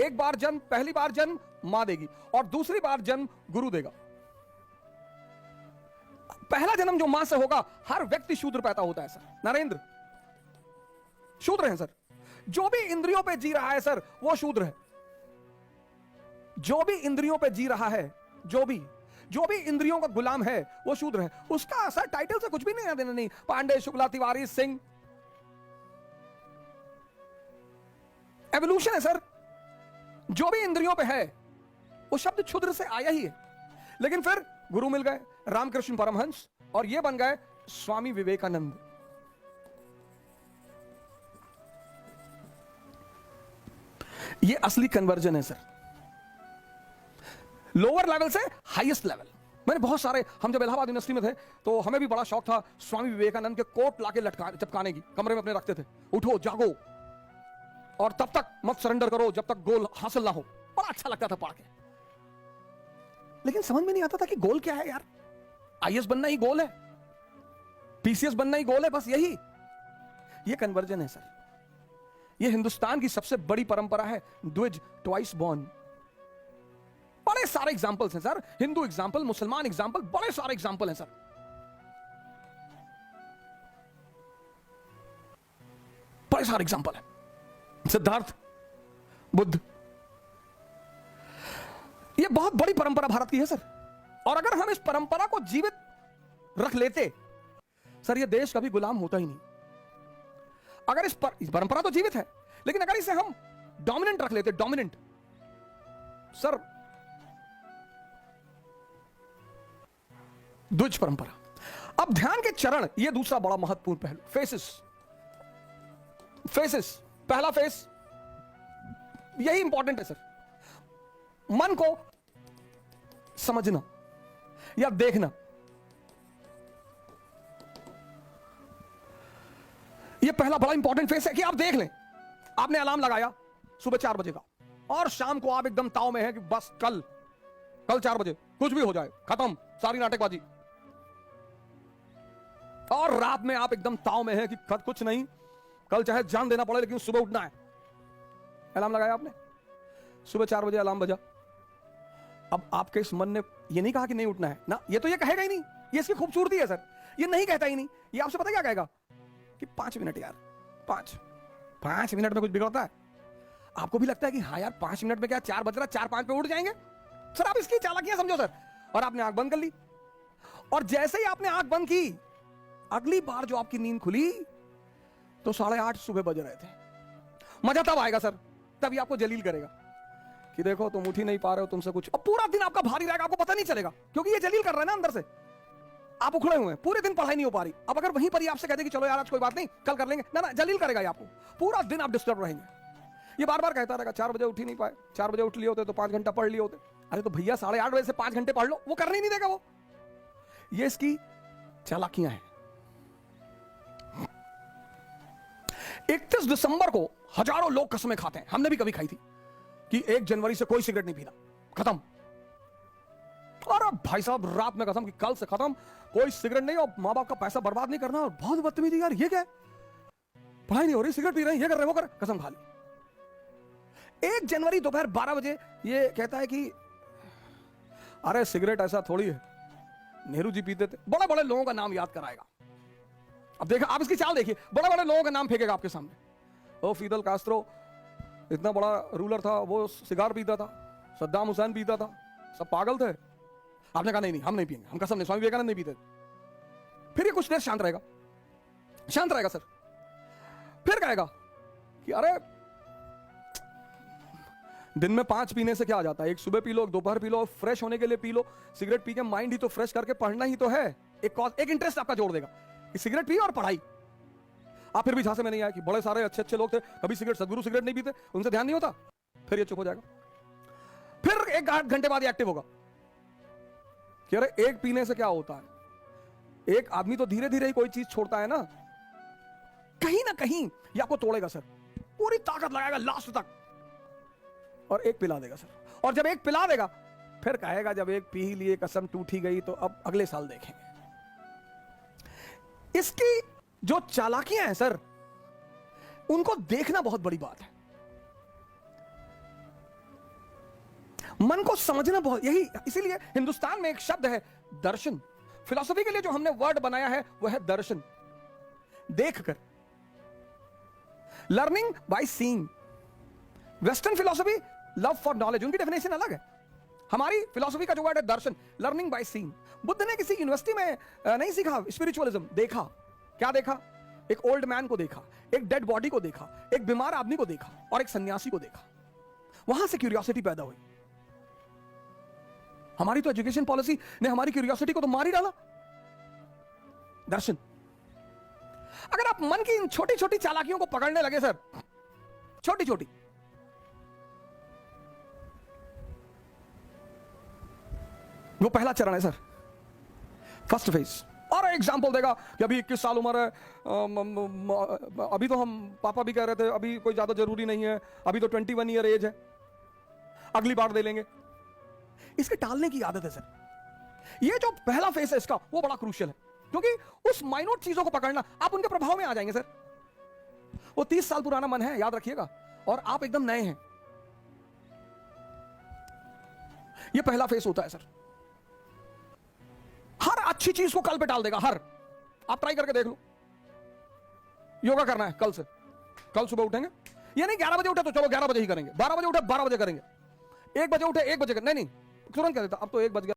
एक बार जन्म, पहली बार जन्म मां देगी और दूसरी बार जन्म गुरु देगा। पहला जन्म जो मां से होगा, हर व्यक्ति शूद्र पैदा होता है सर। नरेंद्र शूद्र है सर। जो भी इंद्रियों पे जी रहा है सर, वो शूद्र है। जो भी इंद्रियों पे जी रहा है, जो भी इंद्रियों का गुलाम है, वो शूद्र है। उसका सर टाइटल से कुछ भी नहीं देना, नहीं पांडे, शुक्ला, तिवारी, सिंह। एवोल्यूशन है सर। जो भी इंद्रियों पे है, वो शब्द क्षुद्र से आया ही है। लेकिन फिर गुरु मिल गए, रामकृष्ण परमहंस, और ये बन गए स्वामी विवेकानंद। ये असली कन्वर्जन है सर। लोअर लेवल से हाईएस्ट लेवल। मैंने बहुत सारे, हम जब इलाहाबाद यूनिवर्सिटी में थे तो हमें भी बड़ा शौक था स्वामी विवेकानंद के कोट लाके चिपकाने की, कमरे में अपने रखते थे। उठो जागो और तब तक मत सरेंडर करो जब तक गोल हासिल ना हो। बड़ा अच्छा लगता था पढ़ के, लेकिन समझ में नहीं आता था कि गोल क्या है यार। आईएएस बनना ही गोल है, पीसीएस बनना ही गोल है, बस यही। ये कन्वर्जन है सर। ये हिंदुस्तान की सबसे बड़ी परंपरा है, द्विज, ट्वाइस बॉर्न। बड़े सारे एग्जाम्पल्स हैं सर, हिंदू एग्जाम्पल, मुसलमान एग्जाम्पल, बड़े सारे एग्जाम्पल हैं सर। बड़े सारे एग्जाम्पल हैं। सिद्धार्थ, बुद्ध, ये बहुत बड़ी परंपरा भारत की है सर। और अगर हम इस परंपरा को जीवित रख लेते सर, ये देश कभी गुलाम होता ही नहीं। अगर इस परंपरा तो जीवित है, लेकिन अगर इसे हम डोमिनेंट रख लेते, डोमिनेंट सर, द्विज परंपरा। अब ध्यान के चरण, ये दूसरा बड़ा महत्वपूर्ण पहलू, फेसेस। पहला फेस यही इंपॉर्टेंट है सर, मन को समझना या देखना। यह पहला बड़ा इंपॉर्टेंट फेस है कि आप देख लें। आपने अलार्म लगाया सुबह 4 बजे का, और शाम को आप एकदम ताव में है कि बस कल 4 बजे कुछ भी हो जाए, खत्म सारी नाटकबाजी। और रात में आप एकदम ताव में है कि कुछ नहीं, कल चाहे जान देना पड़े लेकिन सुबह उठना है। अलार्म लगाया आपने, सुबह 4 बजे अलार्म बजा। अब आपके इस मन ने ये नहीं कहा कि नहीं उठना है ना, ये तो ये कहेगा ही नहीं। ये इसकी खूबसूरती है सर, ये नहीं कहता ही नहीं। ये आपसे पता क्या कहेगा कि 5 मिनट यार, 5 मिनट में कुछ बिगड़ता है? आपको भी लगता है कि हाँ यार 5 मिनट में क्या, 4 बज रहा, 4-5 पे उठ जाएंगे सर। आप इसकी चालाकियां समझो सर। और आपने आंख बंद कर ली, और जैसे ही आपने आंख बंद की, अगली बार जो आपकी नींद खुली तो 8:30 सुबह बज रहे थे। मजा तब आएगा सर, तभी आपको जलील करेगा कि देखो तुम उठ ही नहीं पा रहे हो, तुमसे कुछ। अब पूरा दिन आपका भारी रहेगा, आपको पता नहीं चलेगा, क्योंकि ये जलील कर रहा है ना अंदर से। आप उखड़े हुए हैं, पूरे दिन पढ़ाई नहीं हो पा रही। अब अगर वहीं पर ही आपसे कहते कि चलो यार आज कोई बात नहीं, कल कर लेंगे, ना जलील करेगा ये आपको। पूरा दिन आप डिस्टर्ब रहेंगे। ये बार बार कहता रहेगा 4 बजे उठ ही नहीं पाए, 4 बजे उठ लिए होते तो 5 घंटा पढ़ लिए होते। अरे तो भैया 8:30 बजे से 5 घंटे पढ़ लो, वो करने ही नहीं देगा वो। ये इसकी चालाकियां हैं। 31 दिसंबर को हजारों लोग कसमें खाते हैं, हमने भी कभी खाई थी, कि 1 जनवरी से कोई सिगरेट नहीं पीना, खत्म। और अब भाई साहब रात में कसम कि कल से खत्म, कोई सिगरेट नहीं, और माँ बाप का पैसा बर्बाद नहीं करना। और बहुत बदतमीजी यार, ये क्या है, पढ़ाई नहीं हो रही, सिगरेट पी रहे हैं, ये कर रहे हो, कर, कसम खा ली। 1 जनवरी दोपहर 12 बजे ये कहता है कि अरे सिगरेट ऐसा थोड़ी है, नेहरू जी पीते थे। बड़े बड़े लोगों का नाम याद कराएगा। अब देखा, आप इसकी चाल देखिए, बड़े बड़े लोगों का नाम फेंकेगा आपके सामने। ओ फिदल कास्ट्रो इतना बड़ा रूलर था, वो सिगार पीता था, सद्दाम हुसैन पीता था, सब पागल थे। आपने कहा नहीं नहीं हम नहीं पिएंगे, हम कसम नहीं, स्वामी विवेकानंद नहीं पीते। फिर ये कुछ देर शांत रहेगा सर। फिर कहेगा कि अरे दिन में 5 पीने से क्या आ जाता है, एक सुबह पी लो, दोपहर पी लो, फ्रेश होने के लिए पी लो। सिगरेट पी के माइंड ही तो फ्रेश करके पढ़ना ही तो है। एक इंटरेस्ट आपका जोड़ देगा कि सिगरेट पी और पढ़ाई। आप फिर भी झांसे में नहीं आए कि बड़े सारे अच्छे लोग थे, कभी सदगुरु सिगरेट नहीं पीते, उनसे ध्यान नहीं होता। फिर ये चुप हो जाएगा। फिर 1 घंटे बाद एक्टिव होगा कि अरे एक पीने से क्या होता है, एक आदमी तो धीरे धीरे ही कोई चीज छोड़ता है ना, कहीं ना कहीं ये आपको तोड़ेगा सर, पूरी ताकत लगाएगा लास्ट तक, और एक पिला देगा सर। और जब एक पिला देगा, फिर कहेगा जब एक पी लिए कसम टूट ही गई, तो अब अगले साल देखेंगे। इसकी जो चालाकियां हैं सर, उनको देखना बहुत बड़ी बात है। मन को समझना बहुत, यही इसीलिए हिंदुस्तान में एक शब्द है दर्शन। फिलॉसफी के लिए जो हमने वर्ड बनाया है वो है दर्शन, देखकर, learning by seeing. Western philosophy love for knowledge, उनकी डेफिनेशन अलग है। हमारी फिलॉसफी का जो वर्ड है दर्शन, लर्निंग बाय सीइंग। बुद्ध ने किसी यूनिवर्सिटी में नहीं सीखा स्पिरिचुअलिज्म, देखा। क्या देखा? एक ओल्ड मैन को देखा, एक डेड बॉडी को देखा, एक बीमार आदमी को देखा और एक सन्यासी को देखा। वहां से क्यूरियोसिटी पैदा हुई। हमारी तो एजुकेशन पॉलिसी ने हमारी क्यूरियोसिटी को तो मार ही डाला। दर्शन। अगर आप मन की इन छोटी छोटी चालाकियों को पकड़ने लगे सर, छोटी छोटी, वो पहला चरण है सर, फर्स्ट फेज। और एग्जाम्पल देगा कि अभी 21 साल उम्र है, अभी तो हम पापा भी कह रहे थे अभी कोई ज्यादा जरूरी नहीं है, अभी तो 21 ईयर एज है, अगली बार दे लेंगे। इसके टालने की आदत है सर। ये जो पहला फेस है इसका, वो बड़ा क्रूशियल है, क्योंकि उस माइन्यूट चीजों को पकड़ना, आप उनके प्रभाव में आ जाएंगे सर। वो 30 साल पुराना मन है, याद रखिएगा, और आप एकदम नए हैं। ये पहला फेस होता है सर। हर अच्छी चीज को कल पे टाल देगा, हर। आप ट्राई करके देख लो। योगा करना है कल से, कल सुबह उठेंगे, ये नहीं 11 बजे उठे तो चलो 11 बजे ही करेंगे, 12 बजे उठे 12 बजे करेंगे, 1 बजे उठे 1 बजे नहीं, तुरंत कह देता अब तो 1 बज गया।